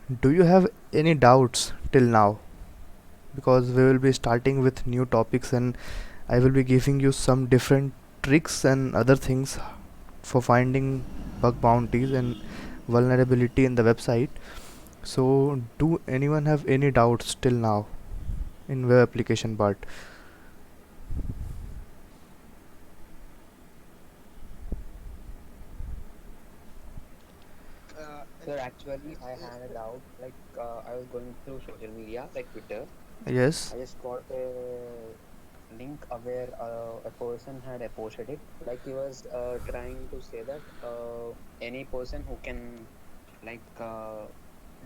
Do you have any doubts till now? Because we will be starting with new topics and I will be giving you some different tricks and other things for finding bug bounties and vulnerability in the website. So, do anyone have any doubts till now in web application part? Sir, actually, I had a doubt. I was going through social media, like Twitter. Yes. I just got a link where a person had posted it. Like he was trying to say that any person who can like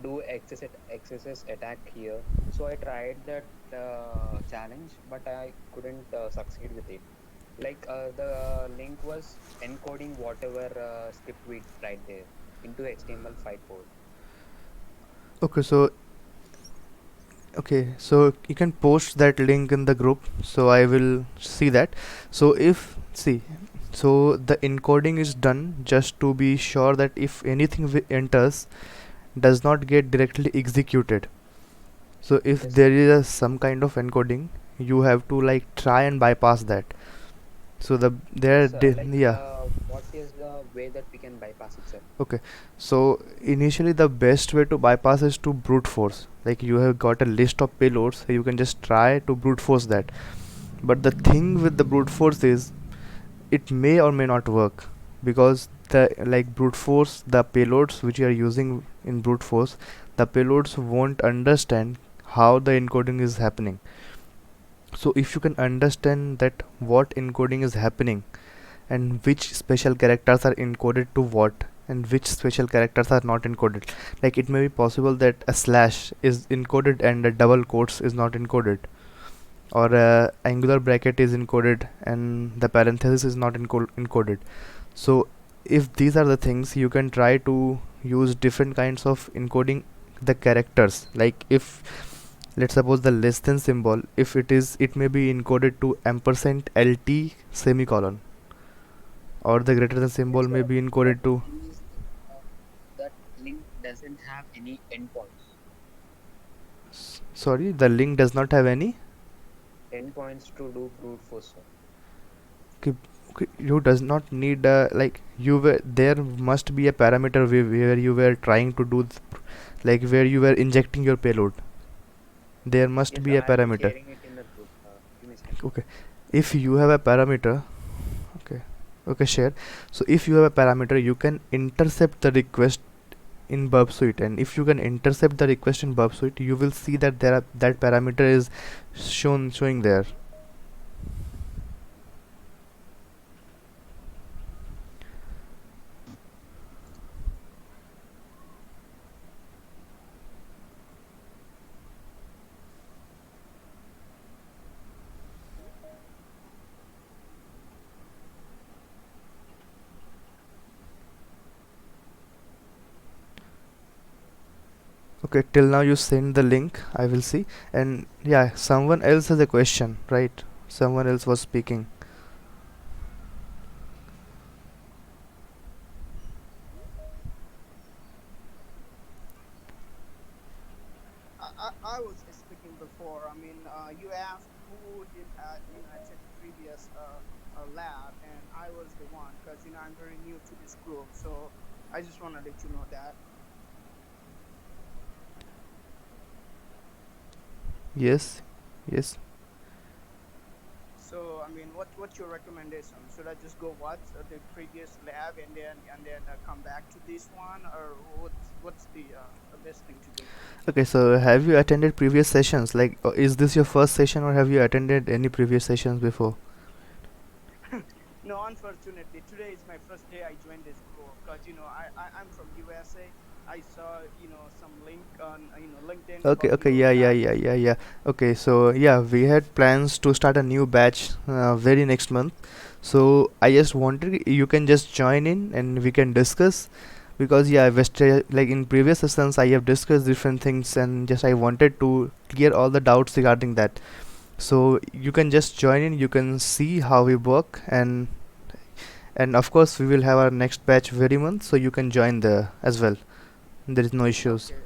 do XSS attack here. So I tried that challenge, but I couldn't succeed with it. The link was encoding whatever script we write there into HTML5 code. Okay, so so you can post that link in the group so I will see that. So if see, so the encoding is done just to be sure that if anything enters does not get directly executed. So if Yes, there sir. is some kind of encoding, you have to like try and bypass that. So the there Yes, yeah. what is the way that we can bypass it, sir? Okay, so initially the best way to bypass is to brute force. Like you have got a list of payloads, so you can just try to brute force that. But the thing with the brute force is it may or may not work, because the like brute force, the payloads which you are using in brute force, the payloads won't understand how the encoding is happening. So if you can understand that what encoding is happening and which special characters are encoded to what and which special characters are not encoded, like it may be possible that a slash is encoded and a double quotes is not encoded, or a angular bracket is encoded and the parenthesis is not encoded. So if these are the things, you can try to use different kinds of encoding the characters. Like if let's suppose the less than symbol, if it may be encoded to ampersand lt semicolon, or the greater than symbol Yes, may sir. be But encoded the to. thing is that link doesn't have any endpoints. Sorry, the link does not have any. Endpoints to do brute force, sir. Okay, okay, you does not need like you were there must be a parameter where you were trying to do like where you were injecting your payload, there must Yes, be sir. a I'll be parameter. sharing it in the group. Give me a second. Okay, if you have a parameter. Okay, okay, share. So if you have a parameter, you can intercept the request in burp suite, and if you can intercept the request in burp suite, you will see that that parameter is showing there. Okay, till now you send the link, I will see. And yeah, someone else has a question, right? Someone else was speaking. I was speaking before. I mean, you asked who did attend previous lab, and I was the one because I'm very new to this group. So I just want to let you know that. Yes, yes. So I mean, what's your recommendation? Should I just go watch the previous lab and then come back to this one, or what's the best thing to do? Okay, so have you attended previous sessions? Like, is this your first session or have you attended any previous sessions before? No, unfortunately, today is my first day I joined this group because I'm from USA. I saw some link on LinkedIn Okay, about okay, your yeah, yeah, lab. yeah, yeah, yeah. Okay, so yeah, we had plans to start a new batch very next month. So I just wanted you can just join in and we can discuss, because yeah, like in previous sessions I have discussed different things and just I wanted to clear all the doubts regarding that. So you can just join in, you can see how we work, and of course we will have our next batch very month, so you can join there as well. There is no issues. Okay.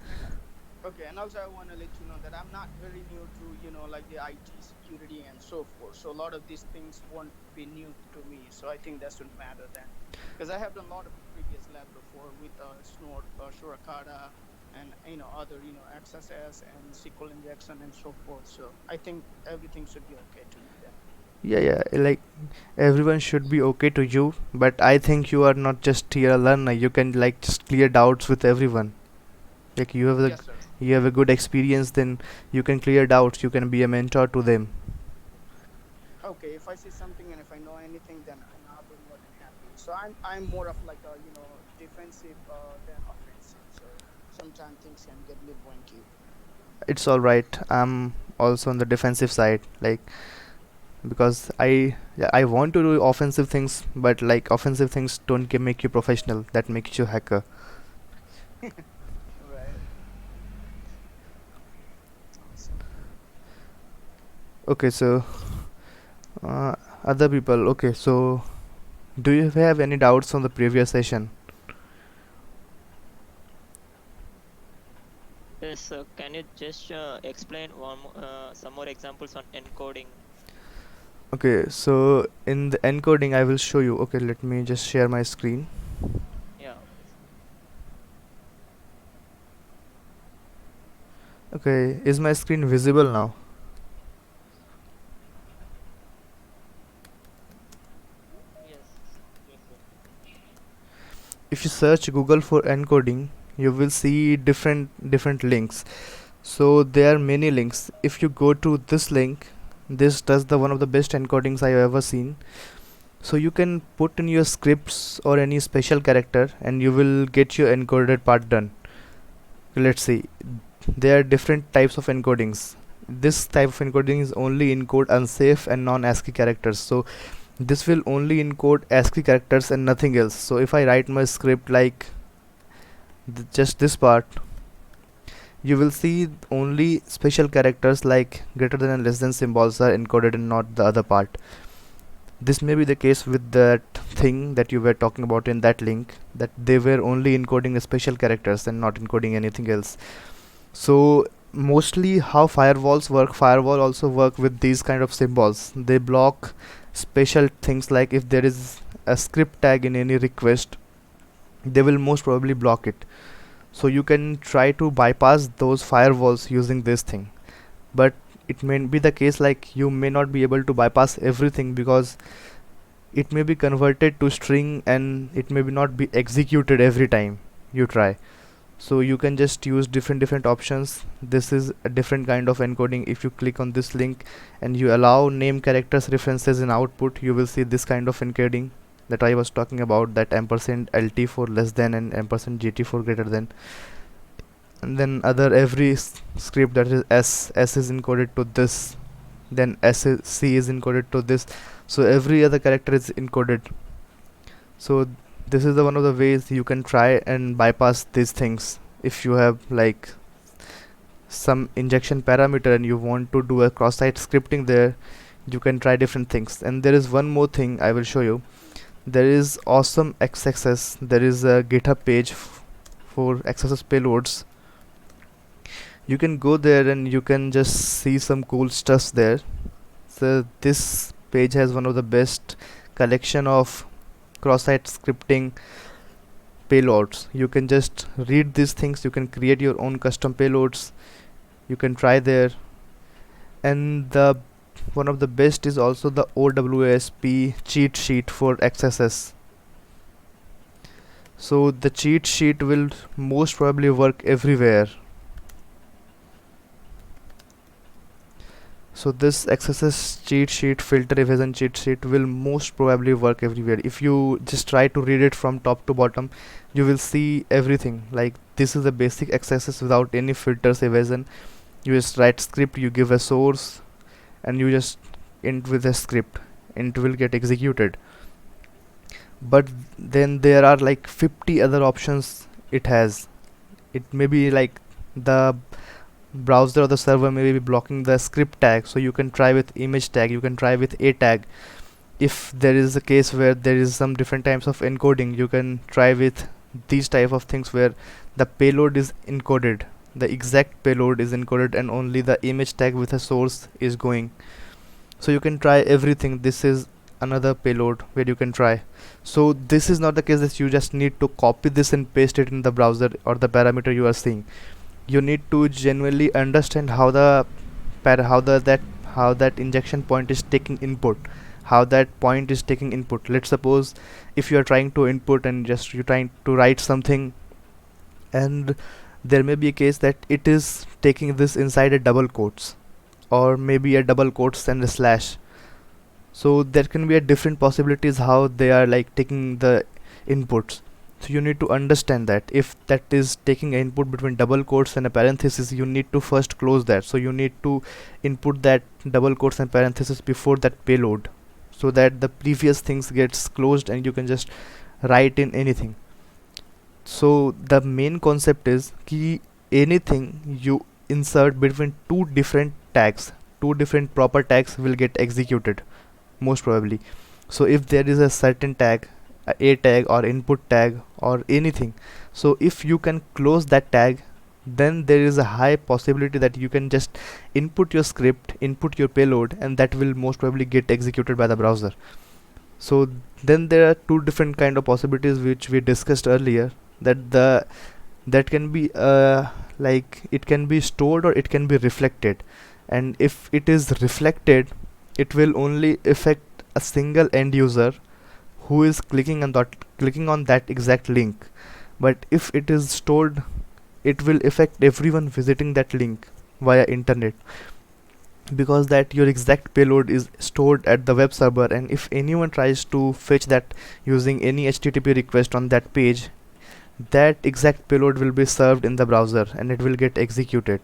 Okay, and also I want to let you know that I'm not very new to, like the IT security and so forth. So a lot of these things won't be new to me. So I think that shouldn't matter then, because I have done a lot of previous lab before with Snort, Suricata, and other XSS and SQL injection and so forth. So I think everything should be okay to me then. Yeah, yeah, like everyone should be okay to you, but I think you are not just here a learner. You can like just clear doubts with everyone. Like Yes, sir. you have a good experience, then you can clear doubts. You can be a mentor to them. Okay, if I see something and if I know anything, then I'll be more than happy. So I'm more of like a defensive than offensive. So sometimes things can get a little wanky. It's all right. I'm also on the defensive side, like because I want to do offensive things, but like offensive things don't make you professional. That makes you hacker. Right. Awesome. Okay, so other people. Okay, so do you have any doubts on the previous session? Yes, can you just explain some more examples on encoding? Okay, so in the encoding, I will show you. Okay, let me just share my screen. Yeah, okay. Okay, is my screen visible now? Yes. If you search Google for encoding, you will see different links. So there are many links. If you go to this link, this does the one of the best encodings I have ever seen. So you can put in your scripts or any special character and you will get your encoded part done. Let's see. There are different types of encodings. This type of encoding is only encode unsafe and non-ASCII characters. So this will only encode ASCII characters and nothing else. So if I write my script like just this part, you will see only special characters like greater than and less than symbols are encoded and not the other part. This may be the case with that thing that you were talking about in that link, that they were only encoding the special characters and not encoding anything else. So mostly how firewall also work with these kind of symbols. They block special things, like if there is a script tag in any request, they will most probably block it. So you can try to bypass those firewalls using this thing, but it may be the case like you may not be able to bypass everything because it may be converted to string and it may be not be executed every time you try. So you can just use different options. This is a different kind of encoding. If you click on this link and you allow name characters references in output, you will see this kind of encoding that I was talking about, that ampersand lt for less than and ampersand gt for greater than. And then other every script that is s is encoded to this, then c is encoded to this. So every other character is encoded. So this is the one of the ways you can try and bypass these things. If you have like some injection parameter and you want to do a cross-site scripting there, you can try different things. And there is one more thing I will show you. There is awesome XSS. There is a GitHub page for XSS payloads. You can go there and you can just see some cool stuff there. So this page has one of the best collection of cross-site scripting payloads. You can just read these things, you can create your own custom payloads, you can try there. And the one of the best is also the OWASP cheat sheet for XSS. So the cheat sheet will most probably work everywhere. So this XSS cheat sheet, filter evasion cheat sheet, will most probably work everywhere. If you just try to read it from top to bottom, you will see everything. Like this is the basic XSS without any filters, evasion. You just write script, you give a source, and you just end with a script, and it will get executed. But then there are like 50 other options it has. It may be like the browser or the server may be blocking the script tag, so you can try with image tag, you can try with a tag. If there is a case where there is some different types of encoding, you can try with these type of things where the payload is encoded. the exact payload is encoded and only the image tag with a source is going. So you can try everything. This is another payload where you can try. So this is not the case that you just need to copy this and paste it in the browser or the parameter you are seeing. You need to genuinely understand how the how that injection point is taking input, how that point is taking input. Let's suppose if you are trying to input and just you're trying to write something, and there may be a case that it is taking this inside a double quotes or maybe a double quotes and a slash. So there can be a different possibilities how they are like taking the inputs. So you need to understand that if that is taking an input between double quotes and a parenthesis, you need to first close that. So you need to input that double quotes and parenthesis before that payload, so that the previous things gets closed and you can just write in anything. So the main concept is key anything you insert between two different proper tags will get executed most probably. So if there is a certain tag, a tag or input tag or anything, so if you can close that tag, then there is a high possibility that you can just input your script, input your payload, and that will most probably get executed by the browser. So then there are two different kind of possibilities which we discussed earlier, that that can be like it can be stored or it can be reflected. And if it is reflected, it will only affect a single end user who is clicking on that exact link. But if it is stored, it will affect everyone visiting that link via internet, because that your exact payload is stored at the web server, and if anyone tries to fetch that using any HTTP request on that page, that exact payload will be served in the browser and it will get executed.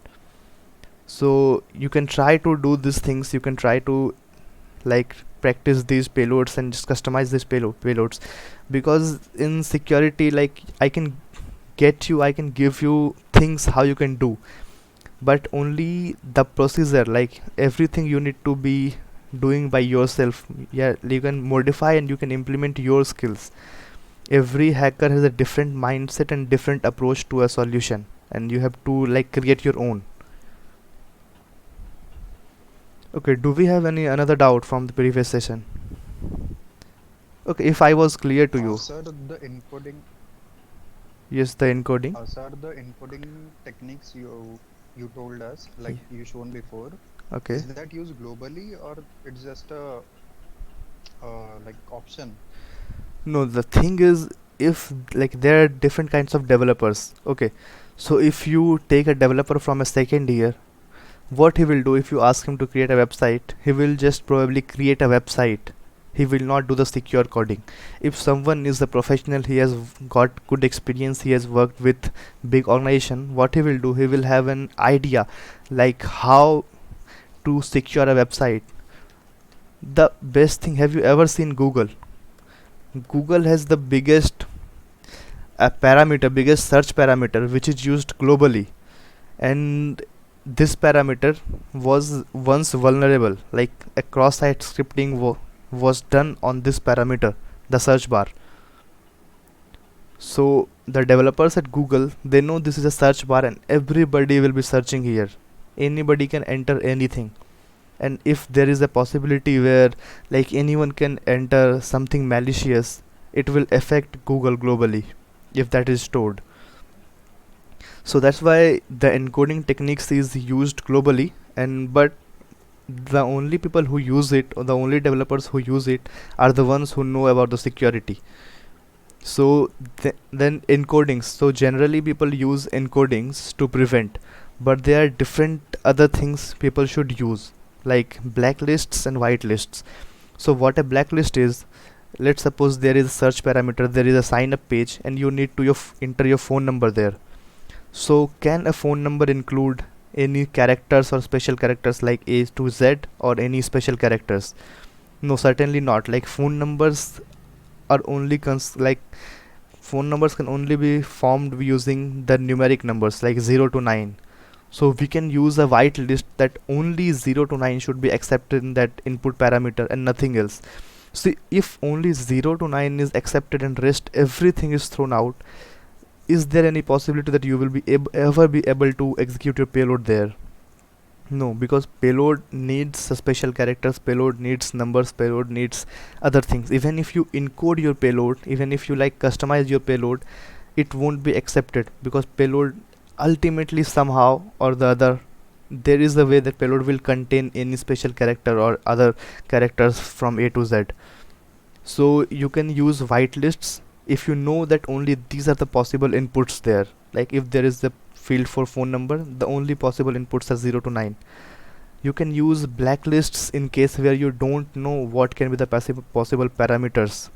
So you can try to do these things, you can try to like practice these payloads and just customize these payloads, because in security, like I can give you things how you can do, but only the procedure, like everything you need to be doing by yourself. Yeah, you can modify and you can implement your skills. Every hacker has a different mindset and different approach to a solution, and you have to like create your own. Okay, do we have any another doubt from the previous session? Okay, if I was clear to you. Sir, the encoding, Yes, the encoding. sir, the encoding techniques you told us, like Ye- you shown before, okay. is that used globally or it's just a like option? No, the thing is, if like there are different kinds of developers. Okay, so if you take a developer from a second year, what he will do, if you ask him to create a website, he will just probably create a website. He will not do the secure coding. If someone is a professional, he has got good experience, he has worked with big organization, what he will do, he will have an idea like how to secure a website. The best thing, have you ever seen Google? Google has the biggest search parameter which is used globally, and this parameter was once vulnerable, like a cross-site scripting was done on this parameter, the search bar. So the developers at Google, they know this is a search bar and everybody will be searching here, anybody can enter anything. And if there is a possibility where like anyone can enter something malicious, it will affect Google globally if that is stored. So that's why the encoding techniques is used globally, and but the only people who use it, or the only developers who use it, are the ones who know about the security. So then encodings, so generally people use encodings to prevent, but there are different other things people should use, like blacklists and whitelists. So what a blacklist is, let's suppose there is a search parameter, there is a sign up page, and you need to enter your phone number there. So can a phone number include any characters or special characters like A to Z, or any special characters? No, certainly not. Like phone numbers are only phone numbers can only be formed using the numeric numbers like 0 to 9. So we can use a whitelist that only 0 to 9 should be accepted in that input parameter and nothing else. See, if only 0 to 9 is accepted and rest everything is thrown out, is there any possibility that you will be ever be able to execute your payload there? No, because payload needs a special characters, payload needs numbers, payload needs other things. Even if you encode your payload, even if you like customize your payload, it won't be accepted, because payload ultimately somehow or the other, there is a way that payload will contain any special character or other characters from A to Z. So you can use whitelists if you know that only these are the possible inputs there. Like if there is a field for phone number, the only possible inputs are 0 to 9. You can use blacklists in case where you don't know what can be the possible parameters,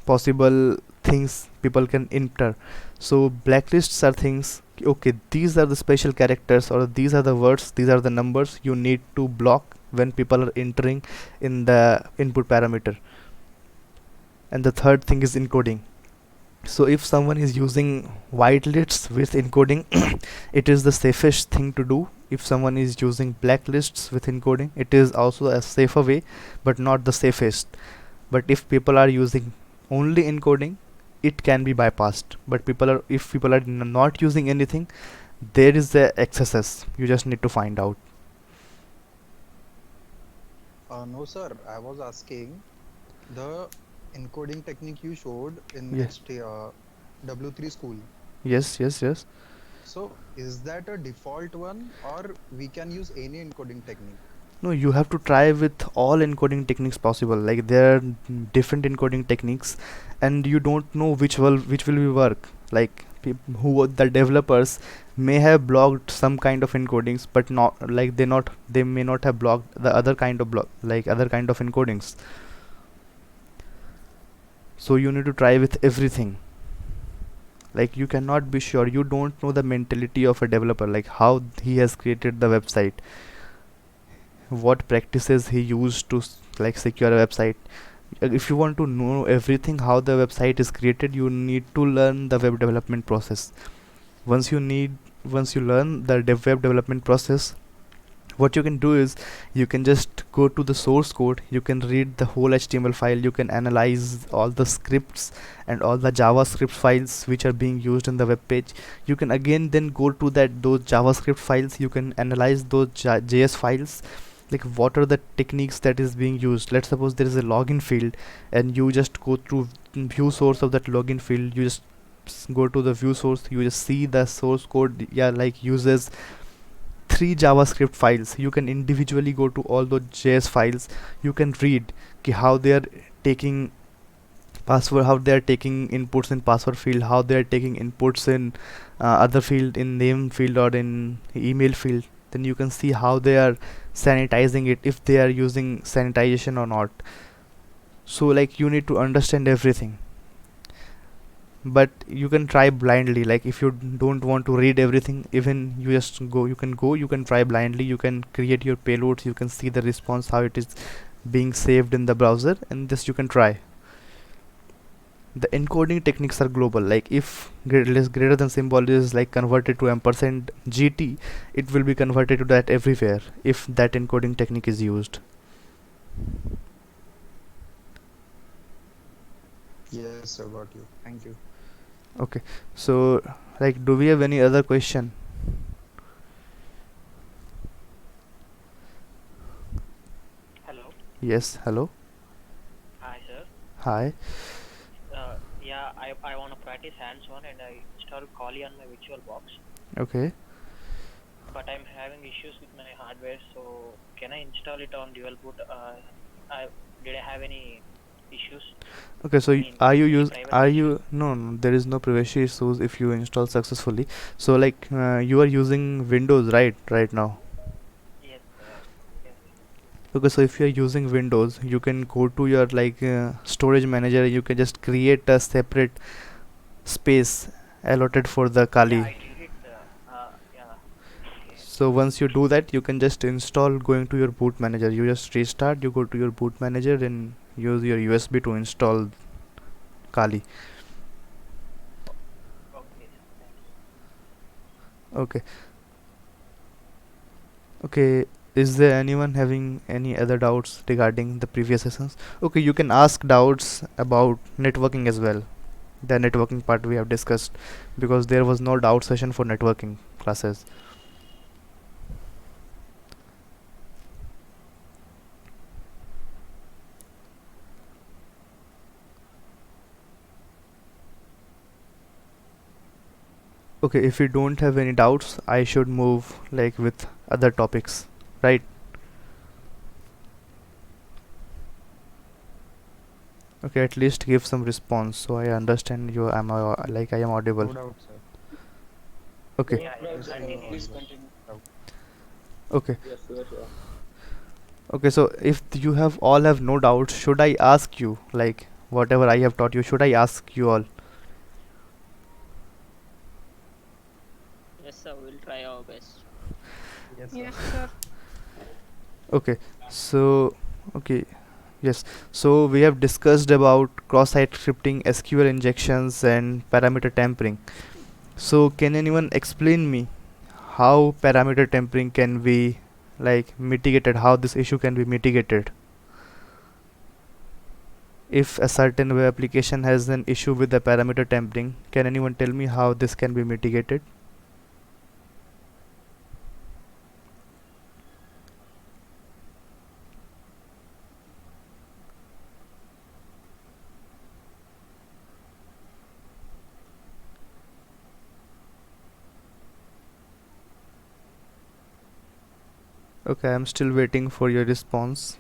possible things people can enter. So blacklists are things, okay, these are the special characters, or these are the words, these are the numbers you need to block when people are entering in the input parameter. And the third thing is encoding. So if someone is using whitelists with encoding, it is the safest thing to do. If someone is using blacklists with encoding, it is also a safer way, but not the safest. But if people are using only encoding, it can be bypassed. But if people are not using anything, there is the XSS. You just need to find out. No, sir. I was asking the encoding technique you showed in Yes. W3 school. Yes, yes, yes. So, is that a default one, or we can use any encoding technique? No, you have to try with all encoding techniques possible. Like there are different encoding techniques, and you don't know which will work. Like the developers may have blocked some kind of encodings, but not like they may not have blocked the other kind of other kind of encodings. So you need to try with everything. Like you cannot be sure, you don't know the mentality of a developer, like how he has created the website, what practices he used to like secure a website. If you want to know everything how the website is created, you need to learn the web development process. Once you learn the web development process, what you can do is you can just go to the source code, you can read the whole HTML file, you can analyze all the scripts and all the JavaScript files which are being used in the web page. You can again then go to those JavaScript files, you can analyze those JS files, like what are the techniques that is being used. Let's suppose there is a login field, and you just go through view source of that login field, you just go to the view source, you just see the source code, yeah, like uses 3 JavaScript files. You can individually go to all those JS files, you can read how they are taking password, how they are taking inputs in password field, how they are taking inputs in other field, in name field or in email field. Then you can see how they are sanitizing it, if they are using sanitization or not. So like you need to understand everything, but you can try blindly. Like if you don't want to read everything, even you can try blindly, you can create your payloads, you can see the response, how it is being saved in the browser, and this you can try. The encoding techniques are global. Like if greater than symbol is like converted to ampersand GT, it will be converted to that everywhere if that encoding technique is used. Yes, sir, got you. Thank you. Okay, so like do we have any other question? Hello. Yes, hello. Hi, sir. Hi. Yeah, I want to practice hands-on and I installed Kali on my virtual box, Okay. but I'm having issues with my hardware. So can I install it on dual boot? Did I have any issues? Okay, so Any are you any use privacy are issues? you no, there is no privacy issues if you install successfully. So like you are using Windows right now. Yes, yes. Okay, so if you are using Windows, you can go to your storage manager, you can just create a separate space allotted for the Yeah, Kali. I did it. Yeah. Okay. So once you do that, you can just install going to your boot manager. You just restart, you go to your boot manager and use your USB to install Kali. Okay, sir. Thanks. Okay. Okay. Is there anyone having any other doubts regarding the previous sessions? Okay, you can ask doubts about networking as well. The networking part we have discussed, because there was no doubt session for networking classes. Okay, if you don't have any doubts, I should move like with other topics, right? Okay, at least give some response so I understand you. Am I like I am audible? No doubt, sir. Okay. Yeah, Right, Please continue. please audible. continue. Okay. Yes, sure. Okay, so if you have all have no doubts, should I ask you like whatever I have taught you, should I ask you all? Yes, sir. We'll try our best. Yes, Yes, sir. sir. Okay. So okay. Yes. So we have discussed about cross-site scripting, SQL injections and parameter tampering. So can anyone explain me how parameter tampering can be like mitigated, how this issue can be mitigated? If a certain web application has an issue with the parameter tampering, can anyone tell me how this can be mitigated? Okay, I'm still waiting for your response.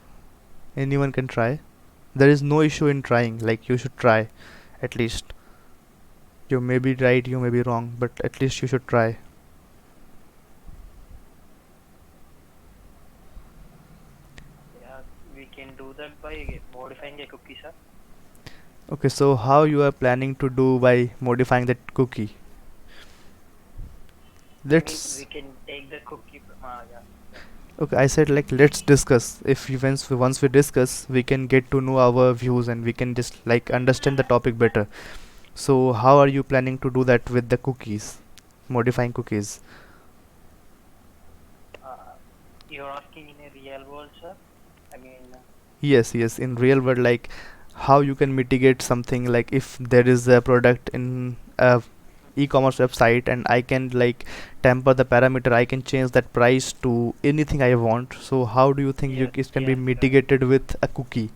Anyone can try. There is no issue in trying, like you should try at least. You may be right, you may be wrong, but at least you should try. Yeah, we can do that by modifying a cookie, sir. Okay, so how you are planning to do by modifying that cookie? I mean, Let's we can take the cookie from, yeah. okay, I said like let's discuss. If you once we discuss, we can get to know our views and we can just like understand the topic better. So how are you planning to do that with the cookies? Modifying cookies. Uh, you're asking in a real world, sir? I mean, Yes, yes, in real world, like how you can mitigate something, like if there is a product in a e-commerce website and I can like temper the parameter, I can change that price to anything I want. So how do you think yes, it can be yes, sir. mitigated with a cookie?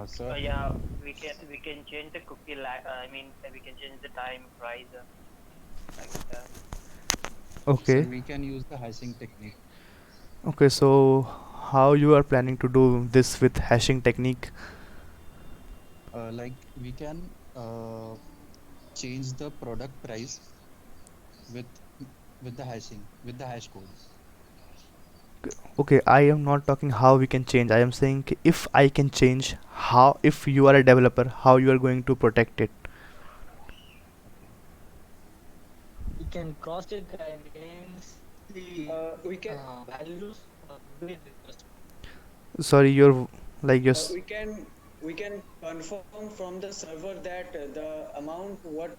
Sir. Yeah, we can change the cookie. I mean, we can change the time, price, like that. Sir, Okay, we can use the hashing technique. okay, so how you are planning to do this with hashing technique? Like we can change the product price with with the hashing, with the hash code. Okay, I am not talking how we can change. I am saying if I can change, how, if you are a developer, how you are going to protect it. Okay. We can cross check against the We can values between request. Sorry, you're like your we can confirm from the server that the amount what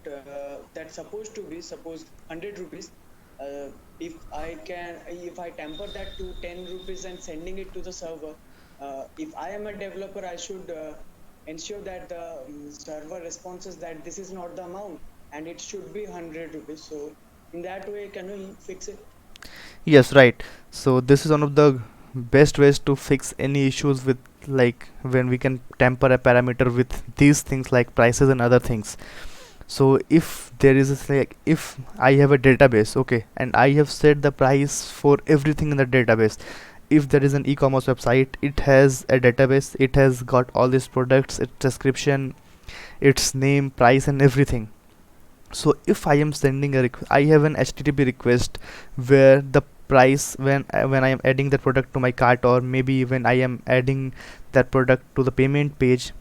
that's supposed to be, suppose 100 rupees. If I temper that to 10 rupees and sending it to the server, if I am a developer, I should ensure that the server responses that this is not the amount and it should be 100 rupees. So in that way, can we fix it? yes, right. So this is one of the best ways to fix any issues with like when we can temper a parameter with these things like prices and other things. So if there is like if I have a database, okay, and I have set the price for everything in the database. If there is an e-commerce website, it has a database, it has got all these products, its description, its name, price and everything. So if I am sending I have an HTTP request where the price when I am adding that product to my cart, or maybe when I am adding that product to the payment page,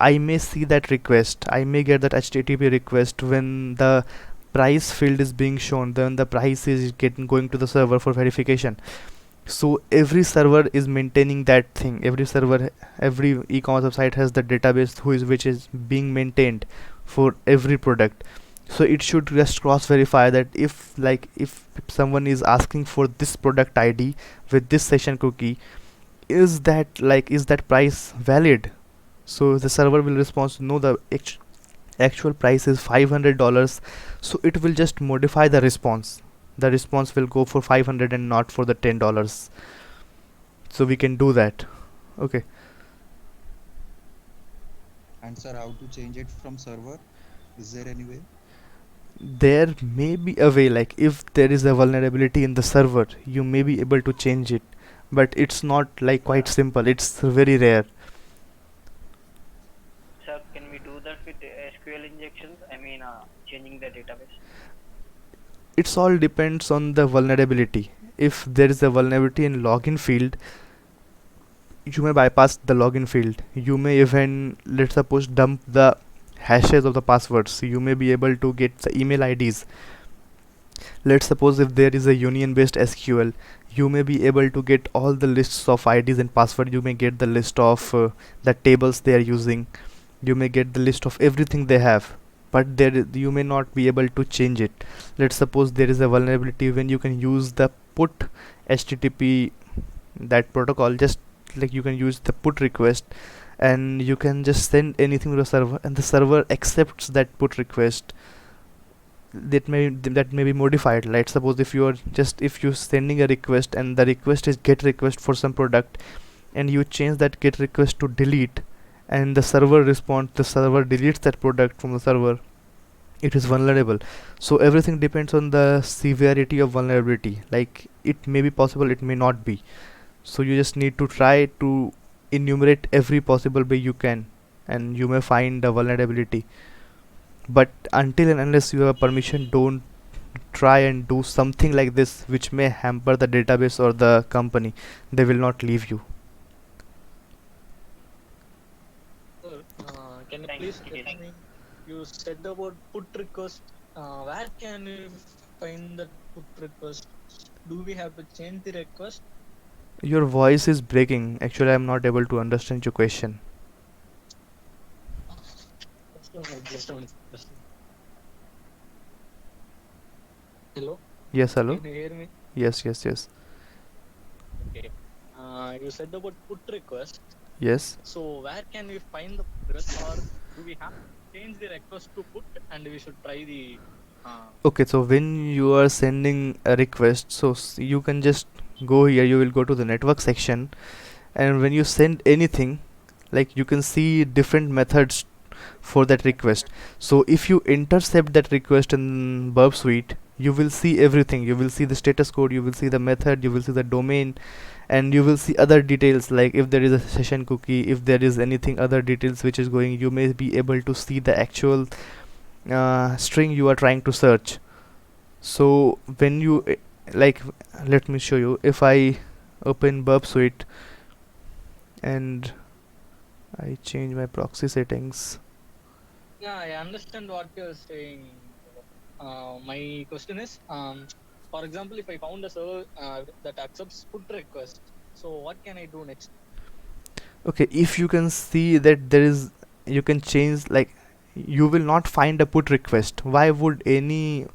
I may see that request, I may get that HTTP request when the price field is being shown, then the price is getting going to the server for verification. So every server is maintaining that thing, every server, every e-commerce website has the database which is being maintained for every product. So it should just cross verify that if someone is asking for this product ID with this session cookie, is that price valid? So the server will respond, no, the actual price is $500, so it will just modify the response. The response will go for 500 and not for the $10. So we can do that. Okay. And sir, how to change it from server? Is there any way? There may be a way, like if there is a vulnerability in the server, you may be able to change it, but it's not like quite simple. It's very rare. Sir, can we do that with SQL injections? I mean, changing the database. It's all depends on the vulnerability. If there is a vulnerability in login field, you may bypass the login field. You may even, let's suppose, dump the hashes of the passwords. You may be able to get the email IDs. Let's suppose if there is a union based SQL, you may be able to get all the lists of IDs and password. You may get the list of the tables they are using. You may get the list of everything they have, but you may not be able to change it. Let's suppose there is a vulnerability when you can use the put HTTP, that protocol, just like you can use the put request, and you can just send anything to the server, and the server accepts that put request. That may be modified. Let's suppose if you're sending a request and the request is get request for some product, and you change that get request to delete, and the server deletes that product from the server, it is vulnerable. So everything depends on the severity of vulnerability. Like it may be possible, it may not be. So you just need to try to enumerate every possible way you can, and you may find a vulnerability. But until and unless you have permission, don't try and do something like this which may hamper the database or the company. They will not leave you. Sir, can you Thank please you. tell me? You said about put request. Where can we find that put request? Do we have to change the request? Your voice is breaking. Actually, I'm not able to understand your question. Just a minute. Hello, Yes, hello. can you hear me? Yes. Okay. You said about put request. Yes. So where can we find the request, or do we have to change the request to put, and we should try the? Okay, so when you are sending a request, so you can just go here. You will go to the network section, and when you send anything, like you can see different methods for that request. So if you intercept that request in Burp Suite, you will see everything. You will see the status code, you will see the method, you will see the domain, and you will see other details, like if there is a session cookie, if there is anything other details which is going, you may be able to see the actual string you are trying to search. So when you like, let me show you. If I open Burp Suite and I change my proxy settings. Yeah, I understand what you're saying. My question is, for example, if I found a server that accepts put request, so what can I do next? Okay, if you can see that there is, you can change, like you will not find a put request. Why would any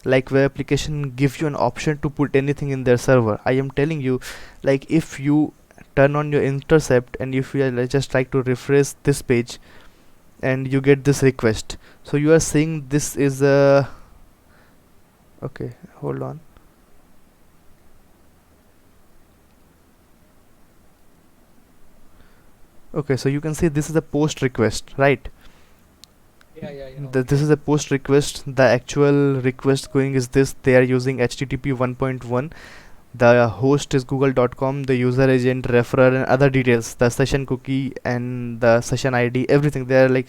like web application give you an option to put anything in their server? I am telling you, like if you turn on your intercept and if you are just try to refresh this page and you get this request, so you are seeing this is a, okay, hold on. Okay, so you can see this is a post request, right? Yeah. This is a post request. The actual request going is this. They are using HTTP 1.1. The host is google.com, the user agent, referrer, and other details, the session cookie and the session ID, everything. There are like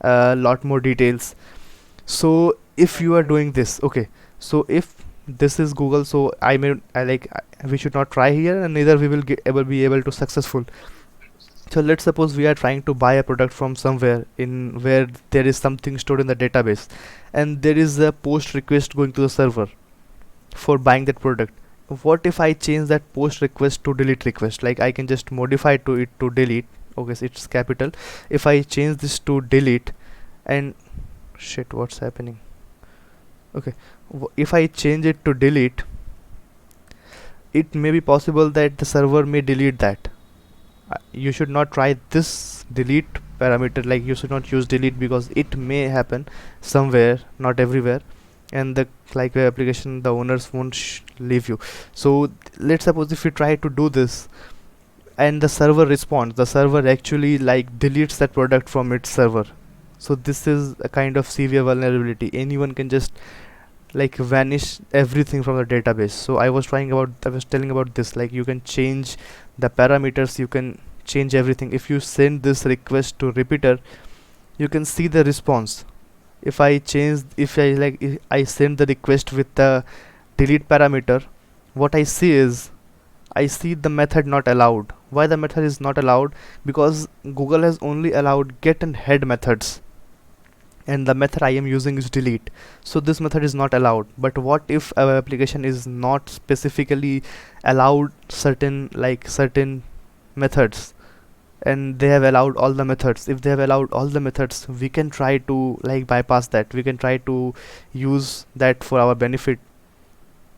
a lot more details. So if you are doing this, okay, so if this is Google, so we should not try here, and neither we will be able to successful. So let's suppose we are trying to buy a product from somewhere in where there is something stored in the database, and there is a post request going to the server for buying that product. What if I change that post request to delete request? Like I can just modify it to delete. Okay, so it's capital. If I change this to delete, and shit, what's happening? Okay, if I change it to delete, it may be possible that the server may delete that. You should not try this delete parameter, like you should not use delete because it may happen somewhere, not everywhere, and the like web application, the owners won't leave you. So let's suppose if you try to do this and the server responds, the server actually like deletes that product from its server. So this is a kind of severe vulnerability. Anyone can just like vanish everything from the database. So I was telling about this, like you can change the parameters, you can change everything. If you send this request to repeater, you can see the response. If I send the request with the delete parameter, what I see is I see the method not allowed. Why the method is not allowed? Because Google has only allowed get and head methods, and the method I am using is delete. So this method is not allowed. But what if our application is not specifically allowed certain methods, and they have allowed all the methods? If they have allowed all the methods, we can try to like bypass that. We can try to use that for our benefit.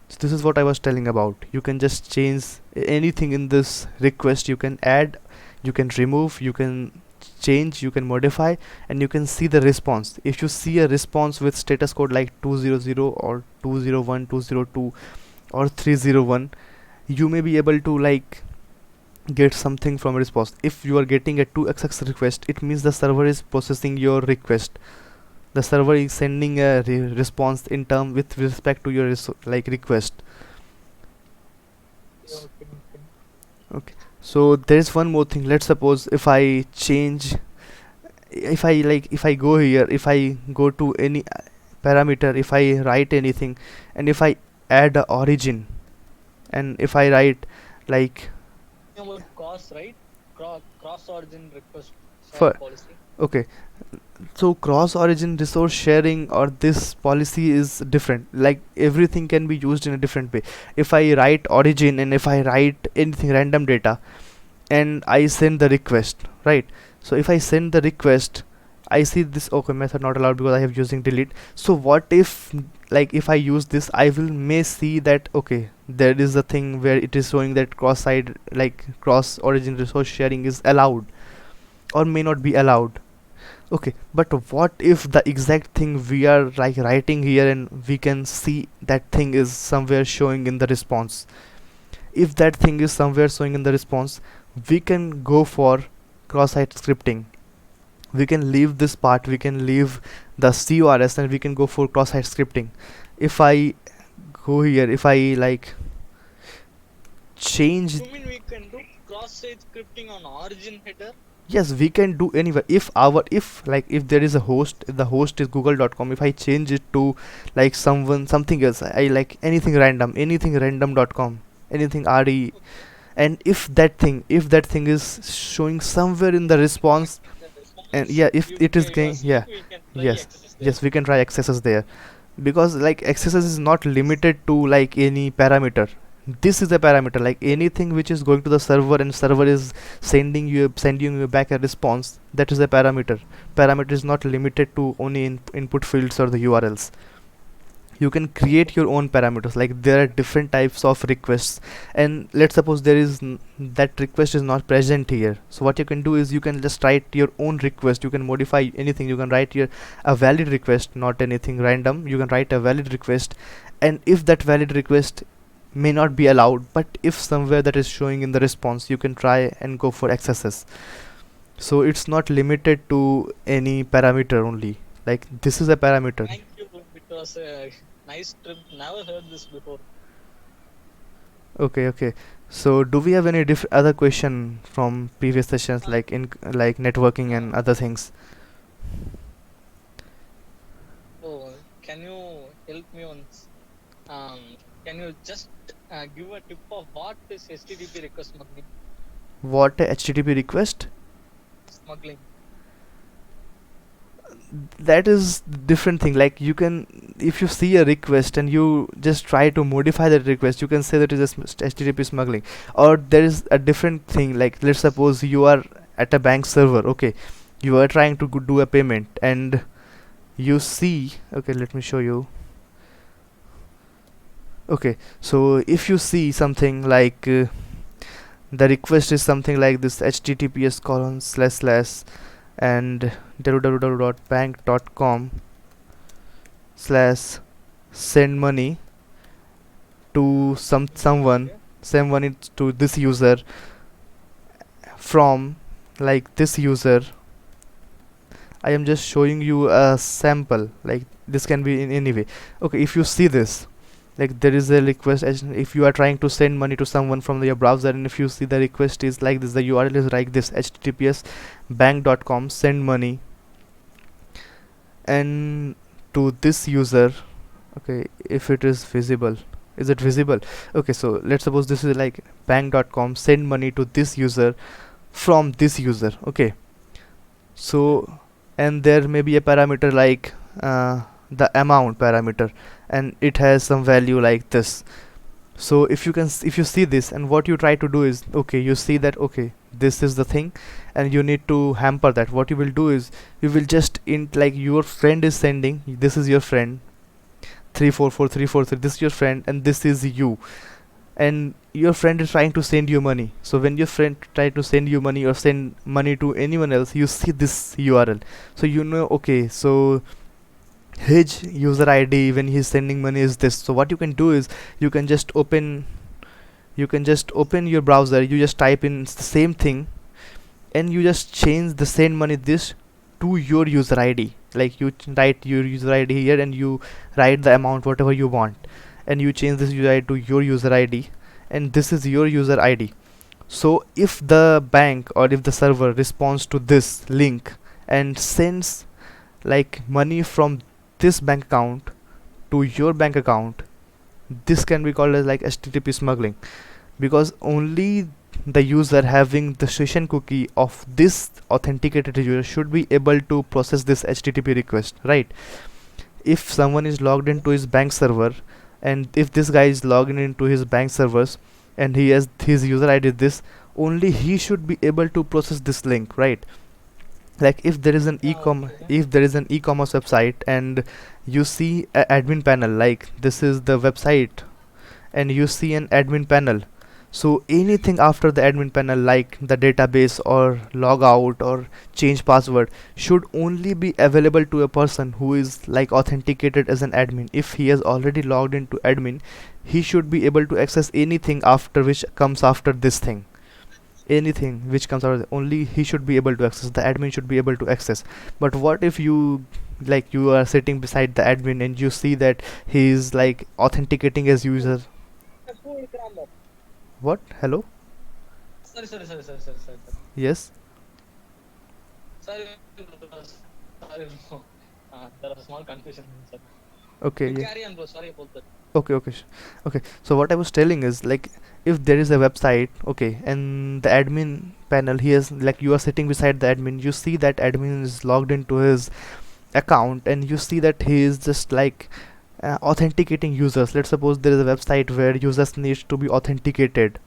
So this is what I was telling about. You can just change anything in this request. You can add, you can remove, you can change, you can modify, and you can see the response. If you see a response with status code like 200 or 201, 202 or 301, you may be able to like get something from a response. If you are getting a 2xx request, it means the server is processing your request. The server is sending a response in term with respect to your request. Yeah, okay, okay. Okay, so there is one more thing. Let's suppose if I change, if I go here, if I go to any parameter, if I write anything, and if I add a origin, and if I write like About cross, right? Cross origin request for policy. okay, so cross origin resource sharing or this policy is different. Like everything can be used in a different way. If I write origin and if I write anything random data and I send the request, right? So if I send the request, I see this okay method not allowed because I have using delete. So what if like if I use this, I will may see that okay, there is a thing where it is showing that cross origin resource sharing is allowed or may not be allowed. Okay, but what if the exact thing we are like writing here and we can see that thing is somewhere showing in the response? If that thing is somewhere showing in the response, we can go for cross-site scripting. We can leave this part, we can leave the CORS, and we can go for cross-site scripting. If I go here, if I like change, You mean we can do cross-site scripting on origin header? yes, we can do anywhere. If there is a host, the host is google.com, if I change it to like something else, I like anything random.com, anything re, and if that thing is showing somewhere in the response, and yeah, if it is going, yeah, We can try yes, access there. yes, we can try accesses there, because like accesses is not limited to like any parameter. This is a parameter, like anything which is going to the server and server is sending you back a response, that is a parameter. Parameter is not limited to only input fields or the URLs. You can create your own parameters. Like there are different types of requests, and let's suppose there is that request is not present here. So what you can do is you can just write your own request. You can modify anything. You can write here a valid request, not anything random. You can write a valid request, and if that valid request may not be allowed, but if somewhere that is showing in the response, you can try and go for accesses. So it's not limited to any parameter only. Like this is a parameter. Thank you. It was a nice trip. Never heard this before. Okay. So do we have any other question from previous sessions, like in like networking and other things? So, can you help me once? Can you just give a tip of what is HTTP request smuggling? What a HTTP request? Smuggling. That is different thing. Like you can, if you see a request and you just try to modify that request, you can say that it is a HTTP smuggling. Or there is a different thing, like let's suppose you are at a bank server, okay, you are trying to do a payment and you see, okay, let me show you. Okay, so if you see something like the request is something like this, https:// and www.bank.com slash send money to someone send money to this user from like this user. I am just showing you a sample, like this can be in any way. Okay, if you see this, like there is a request if you are trying to send money to someone from your browser, and if you see the request is like this, the URL is like this: https bank.com send money and to this user. Okay, if it is visible, is it visible? Okay, so let's suppose this is like bank.com send money to this user from this user. Okay, so and there may be a parameter like the amount parameter, and it has some value like this. So if you see this, and what you try to do is, okay, you see that okay, this is the thing, and you need to hamper that. What you will do is you will just int, like your friend is sending, this is your friend 344343, this is your friend and this is you, and your friend is trying to send you money. So when your friend try to send you money or send money to anyone else, you see this URL, so you know, okay, so his user ID when he's sending money is this. So what you can do is you can just open your browser, you just type in the same thing, and you just change the send money this to your user ID. Like you write your user ID here and you write the amount whatever you want, and you change this user ID to your user ID, and this is your user ID. So if the bank or if the server responds to this link and sends like money from this bank account to your bank account, this can be called as like HTTP smuggling, because only the user having the session cookie of this authenticated user should be able to process this HTTP request, right? If someone is logged into his bank server, and if this guy is logging into his bank servers and he has his user ID this, only he should be able to process this link, right? Like if there is an e-commerce website and you see a admin panel, like this is the website and you see an admin panel, so anything after the admin panel like the database or log out or change password should only be available to a person who is like authenticated as an admin. If he has already logged into admin, he should be able to access anything after which comes after this thing. Anything which comes out, only he should be able to access, the admin should be able to access. But what if you like you are sitting beside the admin and you see that he is like authenticating as user? What? Hello? Sorry. Yes. Sorry, bro. Sorry, bro. There was a small confusion, sir. Okay. You Yeah. carry on, bro. Sorry about that. Okay. So what I was telling is, like, if there is a website, okay, and the admin panel, he is like, you are sitting beside the admin, you see that admin is logged into his account, and you see that he is just like authenticating users. Let's suppose there is a website where users need to be authenticated,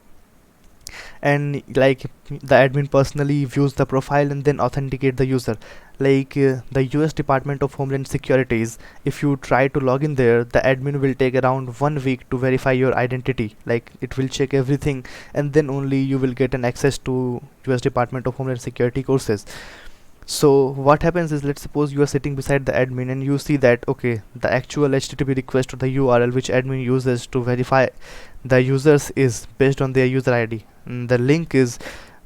and like the admin personally views the profile and then authenticate the user. Like the US Department of Homeland Securities, if you try to log in there, the admin will take around 1 week to verify your identity. Like it will check everything, and then only you will get an access to US Department of Homeland Security courses. So what happens is, let's suppose you are sitting beside the admin and you see that okay, the actual HTTP request to the URL which admin uses to verify the users is based on their user ID. The link is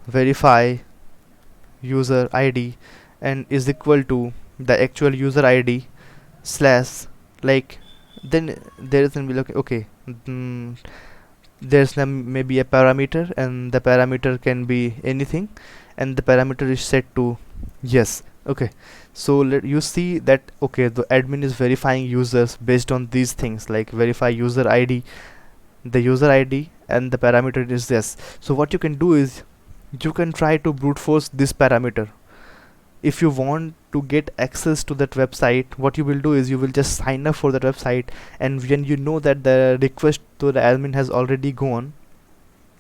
verify user ID and is equal to the actual user ID slash, like, then there is gonna be like okay, there's maybe a parameter, and the parameter can be anything, and the parameter is set to yes. Okay, so you see that okay, the admin is verifying users based on these things, like verify user ID, the user ID, and the parameter is yes. So what you can do is you can try to brute force this parameter. If you want to get access to that website, what you will do is you will just sign up for that website, and when you know that the request to the admin has already gone,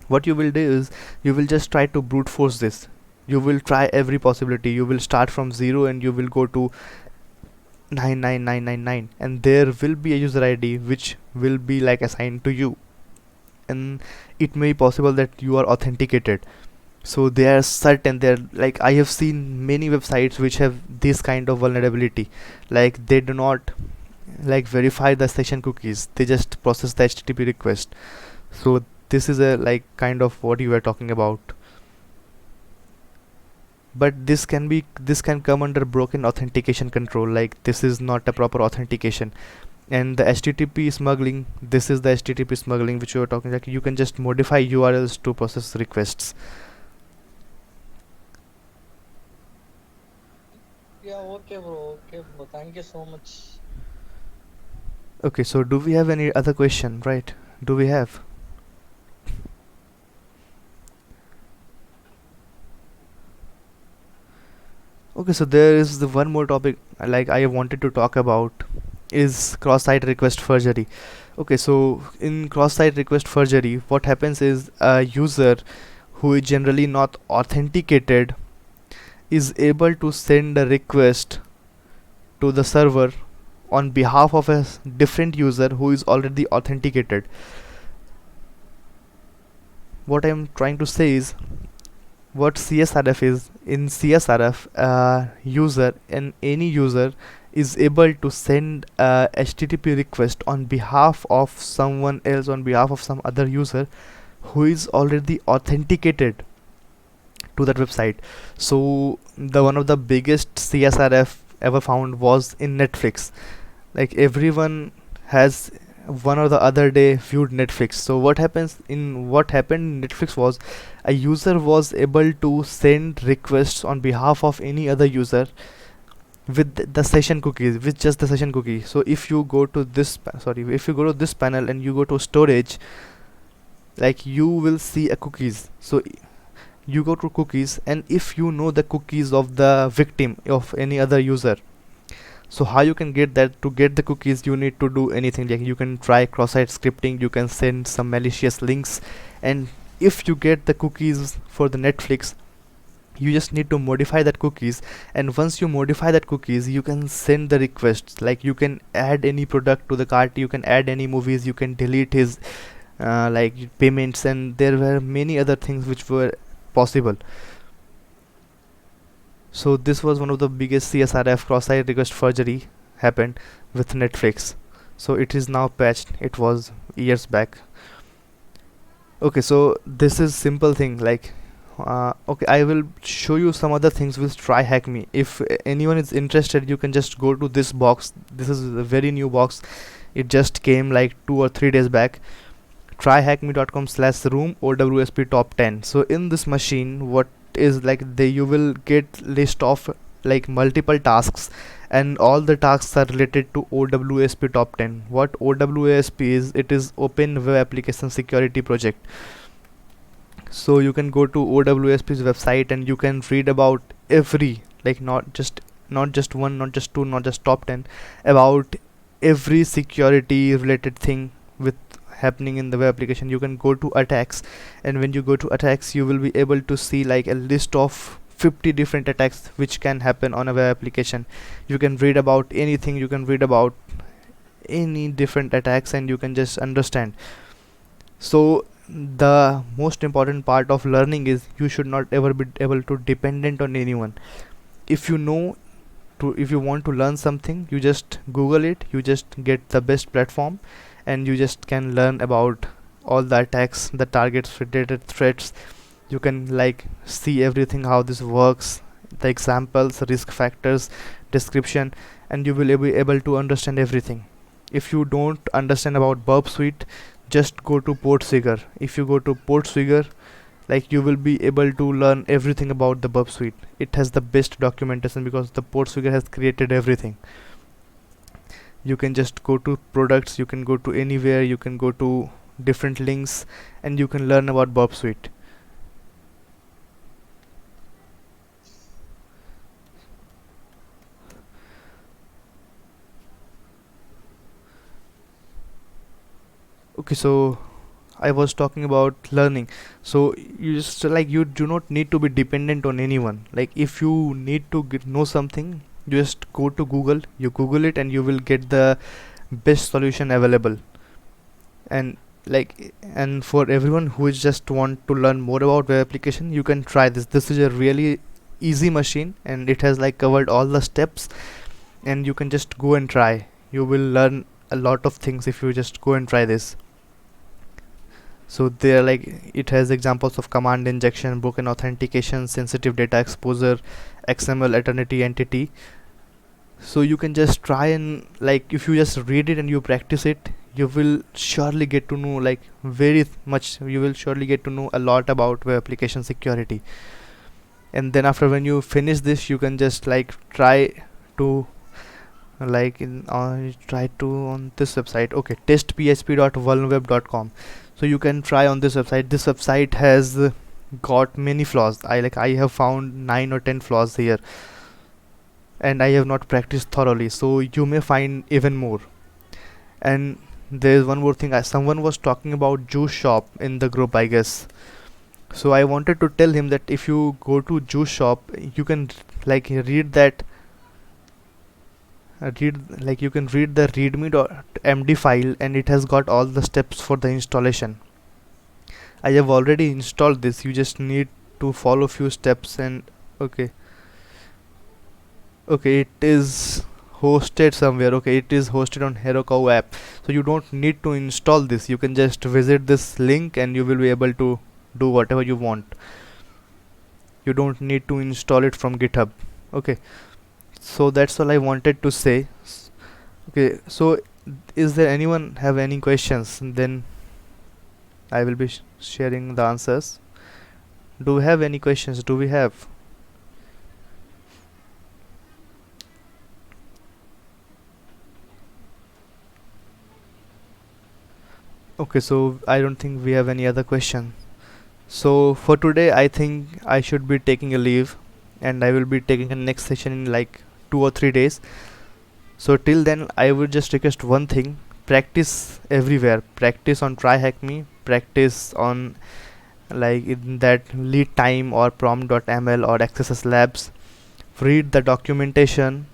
what you will do is you will just try to brute force this. You will try every possibility. You will start from 0 and you will go to 99999, and there will be a user ID which will be like assigned to you, and it may be possible that you are authenticated. So they are certain, they're like, I have seen many websites which have this kind of vulnerability, like they do not like verify the session cookies, they just process the HTTP request. So this is a like kind of what you were talking about. But this can come under broken authentication control, like this is not a proper authentication. And the HTTP smuggling, this is the HTTP smuggling which you were talking, like you can just modify URLs to process requests. Yeah, okay, bro. Okay, bro. Thank you so much. Okay, so do we have any other question, right? Do we have? Okay, so there is the one more topic like I wanted to talk about is cross-site request forgery. Okay, so in cross-site request forgery, what happens is a user who is generally not authenticated is able to send a request to the server on behalf of a different user who is already authenticated. What I'm trying to say is, what CSRF is, in CSRF, user and any user is able to send a HTTP request on behalf of someone else, on behalf of some other user who is already authenticated to that website. So the one of the biggest CSRF ever found was in Netflix. Like everyone has one or the other day viewed Netflix. So what happened in Netflix was a user was able to send requests on behalf of any other user with the session cookies, with just the session cookie. So if you go to this if you go to this panel and you go to storage, like you will see a cookies. So you go to cookies, and if you know the cookies of the victim of any other user, so how you can get that? To get the cookies you need to do anything, like you can try cross-site scripting, you can send some malicious links, and if you get the cookies for the Netflix, you just need to modify that cookies. And once you modify that cookies, you can send the requests, like you can add any product to the cart, you can add any movies, you can delete his like payments, and there were many other things which were possible. So this was one of the biggest CSRF cross-site request forgery happened with Netflix. So it is now patched, it was years back. Okay, so this is simple thing, like okay, I will show you some other things with TryHackMe. If anyone is interested, you can just go to this box. This is a very new box, it just came like 2 or 3 days back. tryhackme.com/room OWSP top 10. So in this machine, what is like, you will get list of like multiple tasks, and all the tasks are related to OWSP top 10. What OWSP is, it is Open Web Application Security Project. So you can go to OWSP's website and you can read about every, like not just one, not just two, not just top 10, about every security related thing with happening in the web application. You can go to attacks, and when you go to attacks, you will be able to see like a list of 50 different attacks which can happen on a web application. You can read about anything, you can read about any different attacks, and you can just understand. So the most important part of learning is you should not ever be able to dependent on anyone. If you know if you want to learn something, you just Google it, you just get the best platform, and you just can learn about all the attacks, the targets, related threats. You can like see everything, how this works, the examples, risk factors, description, and you will be able to understand everything. If you don't understand about Burp Suite, just go to Portswigger. If you go to Portswigger, like you will be able to learn everything about the Burp Suite. It has the best documentation because the Portswigger has created everything. You can just go to products, you can go to anywhere, you can go to different links, and you can learn about Burp Suite. Okay, so I was talking about learning. So you just like, you do not need to be dependent on anyone. Like if you need to know something, you just go to Google, you Google it, and you will get the best solution available. And like, and for everyone who is just want to learn more about web application, you can try this is a really easy machine, and it has like covered all the steps, and you can just go and try. You will learn a lot of things if you just go and try this. So there, like, it has examples of command injection, broken authentication, sensitive data exposure, XML eternity entity. So you can just try, and like if you just read it and you practice it, you will surely get to know like much, you will surely get to know a lot about web application security. And then after, when you finish this, you can just like try to like try to on this website, okay, testphp.vulnweb.com. So you can try on this website. This website has got many flaws. I have found 9 or 10 flaws here, and I have not practiced thoroughly, so you may find even more. And there's one more thing, someone was talking about juice shop in the group, I guess. So I wanted to tell him that if you go to juice shop, you can like read that you can read the readme.md file, and it has got all the steps for the installation. I have already installed this. You just need to follow few steps, and okay, it is hosted somewhere. Okay, it is hosted on Heroku app, so you don't need to install this. You can just visit this link and you will be able to do whatever you want. You don't need to install it from GitHub. Okay, so that's all I wanted to say. Okay, so is there anyone have any questions? Then I will be sharing the answers. Do we have any questions? Do we have? Okay, so I don't think we have any other question. So for today, I think I should be taking a leave, and I will be taking a next session in like 2 or 3 days. So till then, I would just request one thing: practice everywhere. Practice on TryHackMe, practice on like in that lead time or prompt.ml or XSS labs. Read the documentation.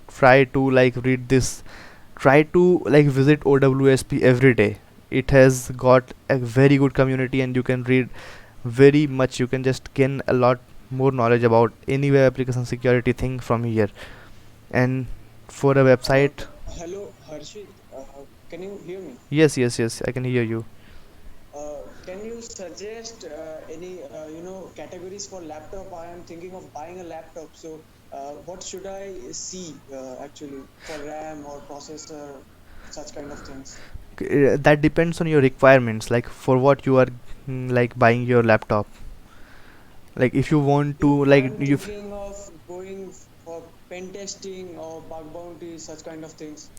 Try to like read this. Try to like visit OWSP every day. It has got a very good community, and you can read very much. You can just gain a lot more knowledge about any web application security thing from here. And for a website, Hello, Harshit. Can you hear me? yes, I can hear you. Can you suggest any categories for laptop? I am thinking of buying a laptop. So what should I see actually for RAM or processor, such kind of things? That depends on your requirements, like for what you are like buying your laptop. Like if you want to like I'm you thinking of going for pen testing or bug bounty, such kind of things.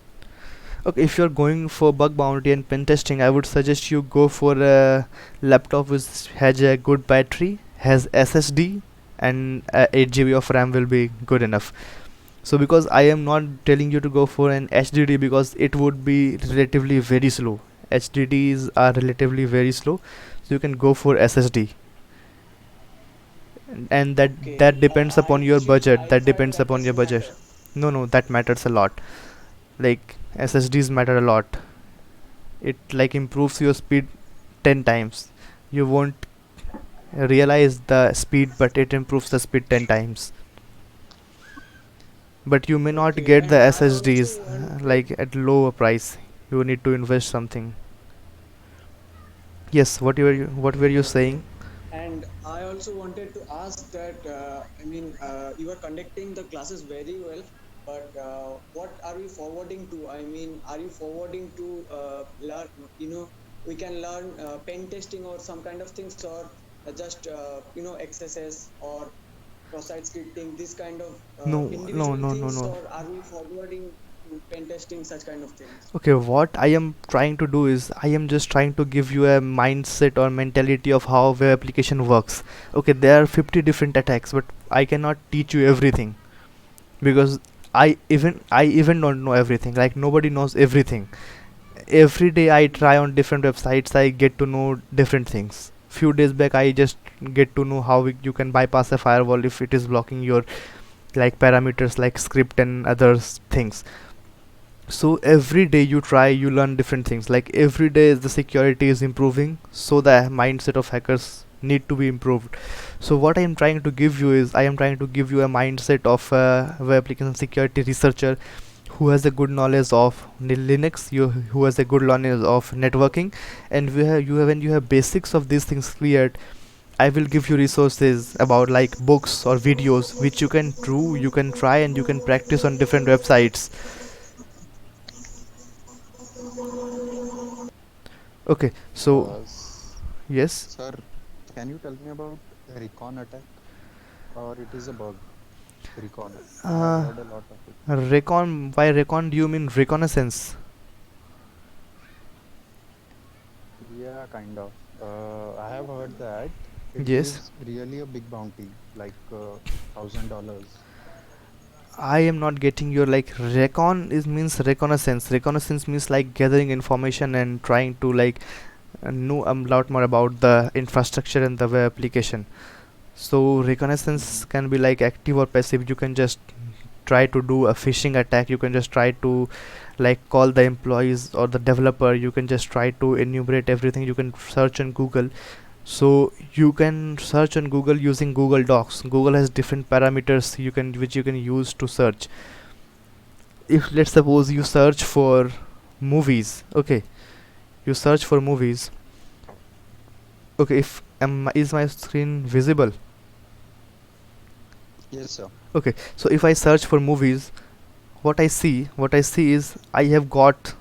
okay, if you're going for bug bounty and pen testing, I would suggest you go for a laptop which has a good battery, has SSD, and 8 GB of RAM will be good enough. So because I am not telling you to go for an HDD, because it would be relatively very slow. HDDs are relatively very slow, so you can go for SSD. And that Okay, depends upon your budget. That I depends that upon your doesn't budget. matter. No, that matters a lot. Like SSDs matter a lot. It like improves your speed 10 times. You won't realize the speed, but it improves the speed 10 times. But you may not Okay, get the and I SSDs also want like at lower price. You need to invest something. Yes, what were you saying? And I also wanted to ask that, you are conducting the classes very well, but what are we forwarding to? I mean, are you forwarding to learn, we can learn pen testing or some kind of things, or just, XSS or cross-site scripting, this kind of No, no, individual no, no, things, no. or are we forwarding to pen testing, such kind of things? Okay, what I am trying to do is I am just trying to give you a mindset or mentality of how web application works. Okay, there are 50 different attacks, but I cannot teach you everything, because I even don't know everything. Like nobody knows everything. Every day I try on different websites, I get to know different things. Few days back I just get to know how you can bypass a firewall if it is blocking your like parameters like script and other things. So every day you try, you learn different things. Like every day the security is improving, so the mindset of hackers need to be improved. So what I am trying to give you is, I am trying to give you a mindset of a web application security researcher who has a good knowledge of Linux, who has a good knowledge of networking, and when you have basics of these things cleared, I will give you resources about like books or videos which you can do, you can try, and you can practice on different websites. Okay, so yes. Sir, can you tell me about Recon attack? Or it is a bug? Recon. I have Uh, heard a lot of it. Recon, by recon do you mean reconnaissance? Yeah, kind of. I have heard that it Yes. gives really a big bounty, like $1,000. I am not getting your like recon is means reconnaissance. Reconnaissance means like gathering information and trying to like know a lot more about the infrastructure and the web application. So reconnaissance Mm-hmm. can be like active or passive. You can just try to do a phishing attack. You can just try to like call the employees or the developer. You can just try to enumerate everything. You can search on Google. So you can search on Google using Google Docs. Google has different parameters which you can use to search. If let's suppose you search for movies, okay, you search for movies. Okay, if is my screen visible? Yes, sir. Okay, so if I search for movies, what I see is I have got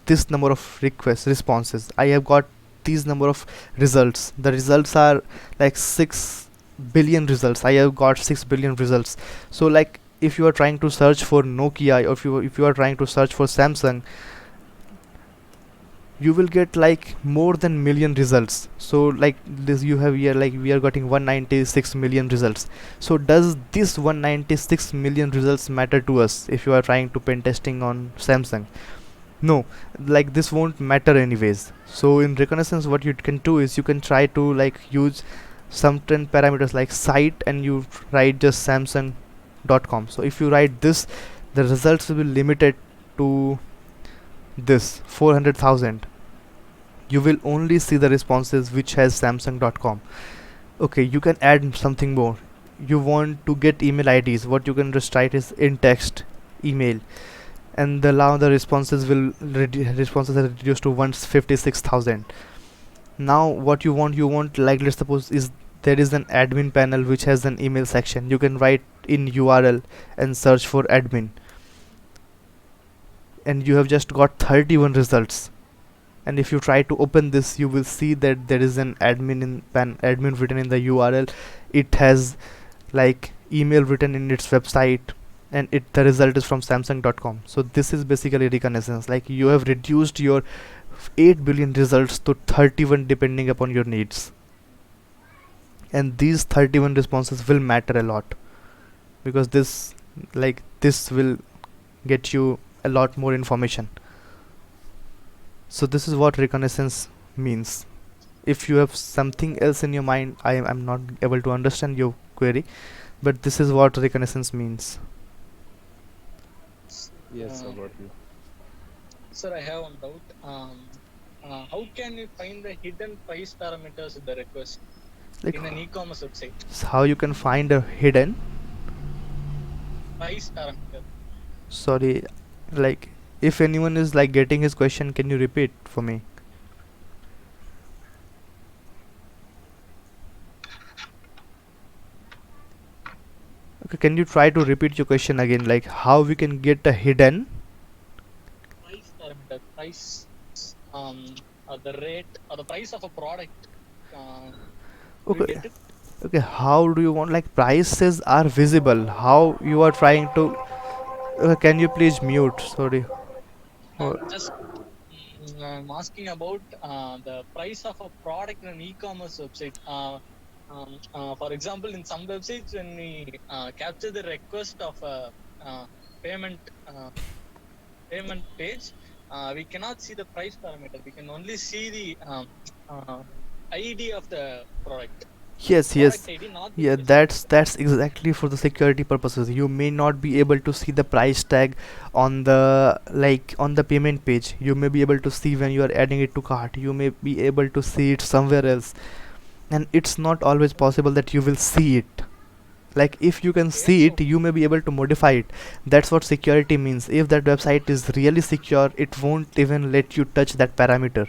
this number of requests responses. I have got these number of results. The results are like 6 billion results. I have got 6 billion results. So like if you are trying to search for Nokia, or if you are trying to search for Samsung, you will get like more than million results. So like this you have here, like we are getting 196 million results. So does this 196 million results matter to us if you are trying to pen testing on Samsung? No, like this won't matter anyways. So in reconnaissance what you can do is you can try to like use some 10 parameters like site, and you write just samsung.com. So if you write this, the results will be limited to this 400,000. You will only see the responses which has samsung.com. Okay, you can add something more. You want to get email IDs, what you can just write is in text email, and the responses responses are reduced to 156,000. Now what you want, like let's suppose is there is an admin panel which has an email section. You can write in URL and search for admin, and you have just got 31 results. And if you try to open this, you will see that there is an admin written in the URL. It has like email written in its website, and the result is from samsung.com. So this is basically reconnaissance. Like you have reduced your 8 billion results to 31 depending upon your needs, and these 31 responses will matter a lot, because this will get you a lot more information. So this is what reconnaissance means. If you have something else in your mind, I'm not able to understand your query, but this is what reconnaissance means. Yes, sir, Uh, got you. Sir, I have one doubt. How can we find the hidden price parameters in the request Like in an e-commerce website? how you can find a hidden, Price parameter. sorry, like if anyone is like getting his question, can you repeat for me? Okay, can you try to repeat your question again, like how we can get a hidden? Price parameter. Price. The rate or the price of a product. Do you Okay, get it? okay, how do you want, like prices are visible, how you are trying to can you please mute, sorry. Oh, Just I'm asking about the price of a product in an e-commerce website. For example, in some websites, when we capture the request of a payment payment page, we cannot see the price parameter. We can only see the ID of the product. Yes, yes. product ID, not the Yeah, customer that's exactly for the security purposes. You may not be able to see the price tag on the on the payment page. You may be able to see when you are adding it to cart. You may be able to see it somewhere else, and it's not always possible that you will see it. Like if you can Okay, see so it, you may be able to modify it. That's what security means. If that website is really secure, it won't even let you touch that parameter.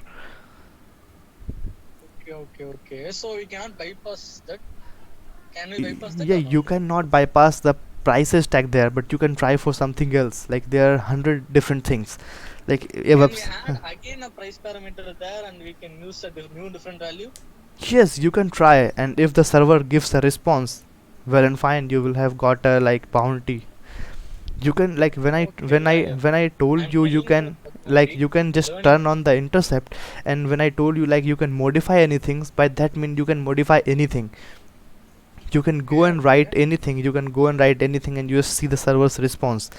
okay. So we cannot bypass that. Can we bypass that Yeah, or not? you cannot bypass the prices tag there, but you can try for something else. Like there are 100 different things. Like a Can we webs add again a price parameter there and we can use a new different value? yes, you can try, and if the server gives a response, well and fine, you will have got a bounty. You can when I Okay, yeah, yeah. when I told I'm you, you trying can only you can just learning. turn on the intercept, and when I told you you can modify anything, by that mean you can modify anything. You can go Okay, and write okay, anything, you can go and write anything, and you just see the server's response.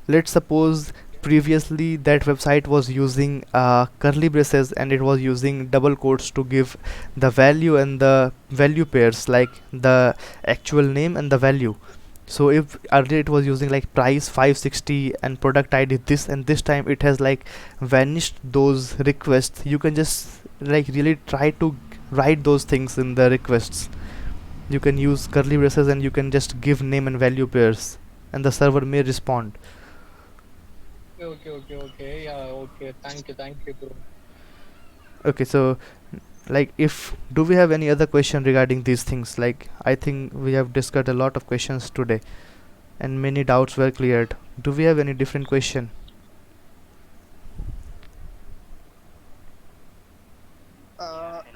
Let's suppose previously that website was using curly braces, and it was using double quotes to give the value and the value pairs, like the actual name and the value. So if earlier it was using price 560 and product ID this, and this time it has vanished those requests, you can just really try to write those things in the requests. You can use curly braces, and you can just give name and value pairs, and the server may respond. okay. Yeah, okay. Thank you, bro. Okay, so if do we have any other question regarding these things? I think we have discussed a lot of questions today, and many doubts were cleared. Do we have any different question?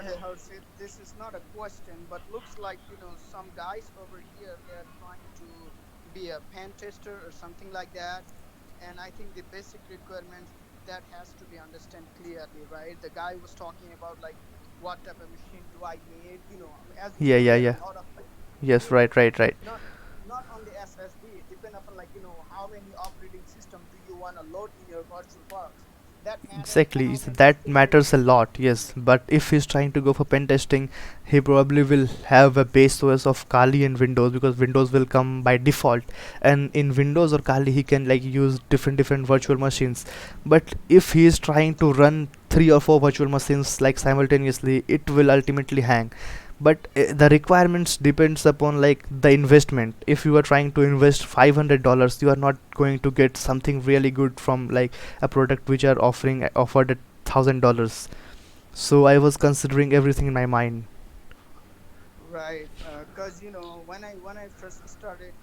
Hey, Harshit, this is not a question, but looks like some guys over here, they're trying to be a pen tester or something like that. And I think the basic requirements that has to be understood clearly, right? The guy was talking about what type of machine do I need? As we Yeah, know, yeah, there are yeah. a lot of you Yes, need right, right, right. not only SSD, depend upon how many operating system do you want to load in your virtual box. That matters Exactly, how many that storage. matters a lot, yes. But if he's trying to go for pen testing, he probably will have a base OS of Kali and Windows, because Windows will come by default. And in Windows or Kali, he can use different virtual machines. But if he is trying to run three or four virtual machines simultaneously, it will ultimately hang. But the requirements depends upon the investment. If you are trying to invest $500, you are not going to get something really good from a product which are offered at $1,000. So I was considering everything in my mind. Right, because when I first started,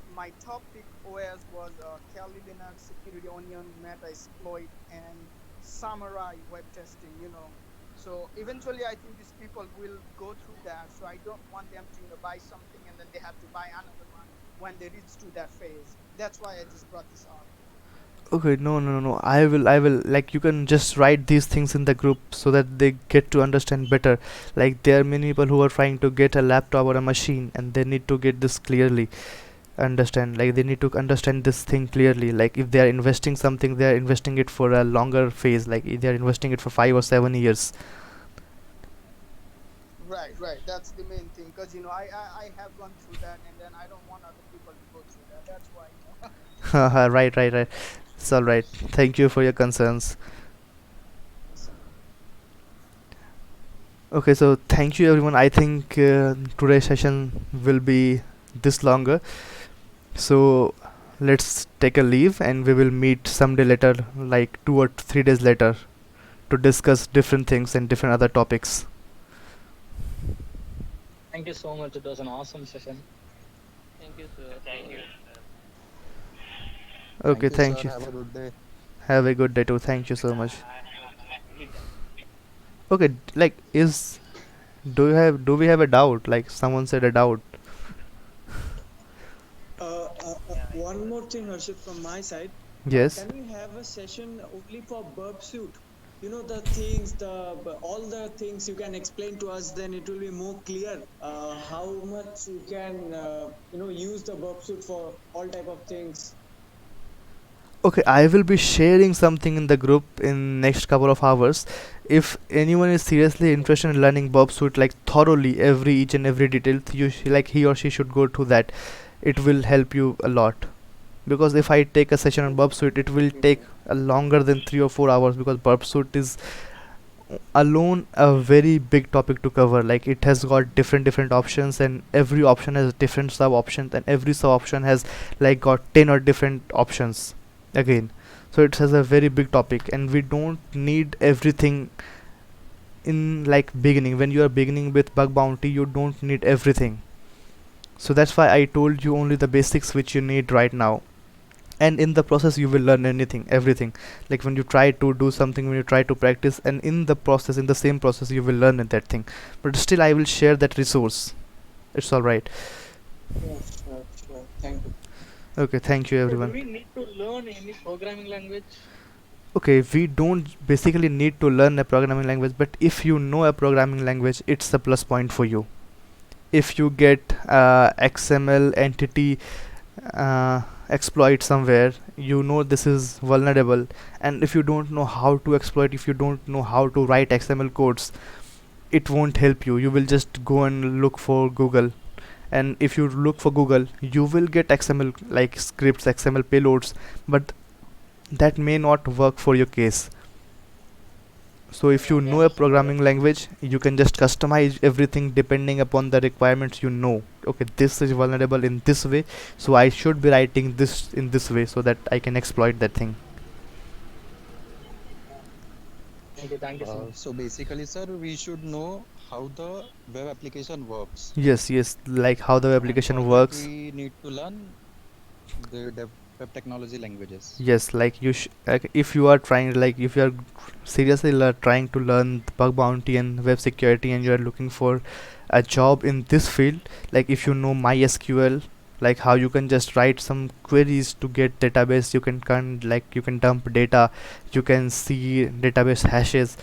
my top pick OS was Kali Linux, Security Onion, Metasploit, and Samurai web testing. So eventually, I think these people will go through that. So I don't want them to buy something and then they have to buy another one when they reach to that phase. That's why I just brought this up. Okay, no, no, no, no. I will. You can just write these things in the group so that they get to understand better. There are many people who are trying to get a laptop or a machine, and they need to get this clearly understand. They need to understand this thing clearly. If they are investing something, they are investing it for a longer phase. If they are investing it for 5 or 7 years. Right. That's the main thing because I have gone through that and then I don't want other people to go through that. That's why. Right, right, right. It's all right. Thank you for your concerns. Okay, so thank you everyone. I think today's session will be this longer. So let's take a leave, and we will meet someday later, 2 or 3 days later, to discuss different things and different other topics. Thank you so much. It was an awesome session. Thank you, sir. Thank you. Okay, Thank thank you, you. sir. Have a good day. Have a good day too. Thank you so much. I Okay, is do we have a doubt? Someone said a doubt. One more thing, Harshit, from my side. Yes. Can we have a session only for burp suit? The things, all the things you can explain to us, then it will be more clear how much you can, use the burp suit for all type of things. Okay, I will be sharing something in the group in next couple of hours. If anyone is seriously interested in learning Bob Suite like thoroughly every each and every detail, like he or she should go to that. It will help you a lot. Because if I take a session on Burp Suite, it will take longer than 3 or 4 hours, because Burp Suite is alone a very big topic to cover. Like it has got different options, and every option has different sub options, and every sub option has like got 10 or different options again. So it has a very big topic, and we don't need everything in like beginning. When you are beginning with bug bounty, you don't need everything. So that's why I told you only the basics which you need right now, and in the process you will learn everything. Like when you try to do something, when you try to practice, and in the process, in the same process, you will learn that thing. But still I will share that resource. It's all right. Sure. Thank you. Okay, thank you So do everyone. we need to learn any programming language? Okay, we don't basically need to learn a programming language, but if you know a programming language, it's a plus point for you. If you get XML entity exploit somewhere, you know this is vulnerable, and if you don't know how to exploit, if you don't know how to write XML codes, it won't help you. You will just go and look for Google, and if you look for Google, you will get XML like scripts, XML payloads, but that may not work for your case. So if you know a programming language, you can just customize everything depending upon the requirements. You know, okay, this is vulnerable in this way, so I should be writing this in this way so that I can exploit that thing. Thank you so much. So basically, sir, we should know how the web application works. Yes, like how the And application for that works. we need to learn the web technology languages. Yes, like like if you are trying, like if you are seriously trying to learn the bug bounty and web security, and you are looking for a job in this field, like if you know MySQL, like how you can just write some queries to get database, you can like you can dump data, you can see database hashes.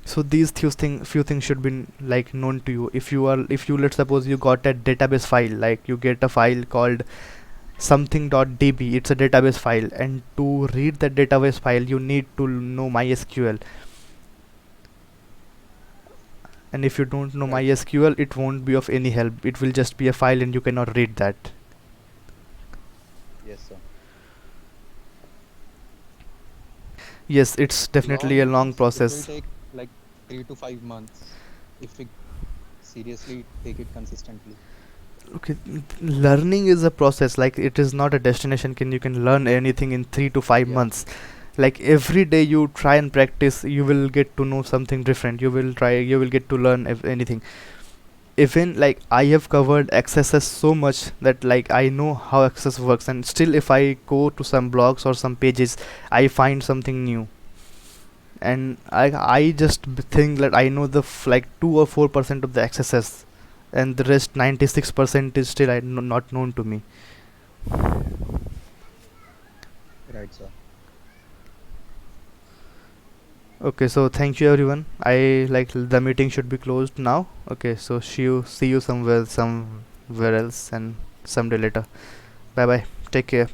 So these few things should be like known to you. If you, let's suppose you got a database file, like you get a file called something.db, it's a database file, and to read that database file you need to know MySQL. And if you don't know Right. MySQL, it won't be of any help. It will just be a file and you cannot read that. Yes, sir. Yes, it's definitely a long It will process. take like 3 to 5 months if we seriously take it consistently. Okay, learning is a process, like it is not a destination. You can learn anything in 3 to 5 Yeah. months. Like every day you try and practice, you will get to know something different. You will get to learn anything. Even like I have covered XSS so much that like I know how XSS works, and still if I go to some blogs or some pages, I find something new. And I just think that I know the like 2 or 4% of the XSS, and the rest 96% is still not known to me. Right, sir. Okay, so thank you everyone. I like the meeting should be closed now. Okay, so see you somewhere else and someday later. Bye bye. Take care.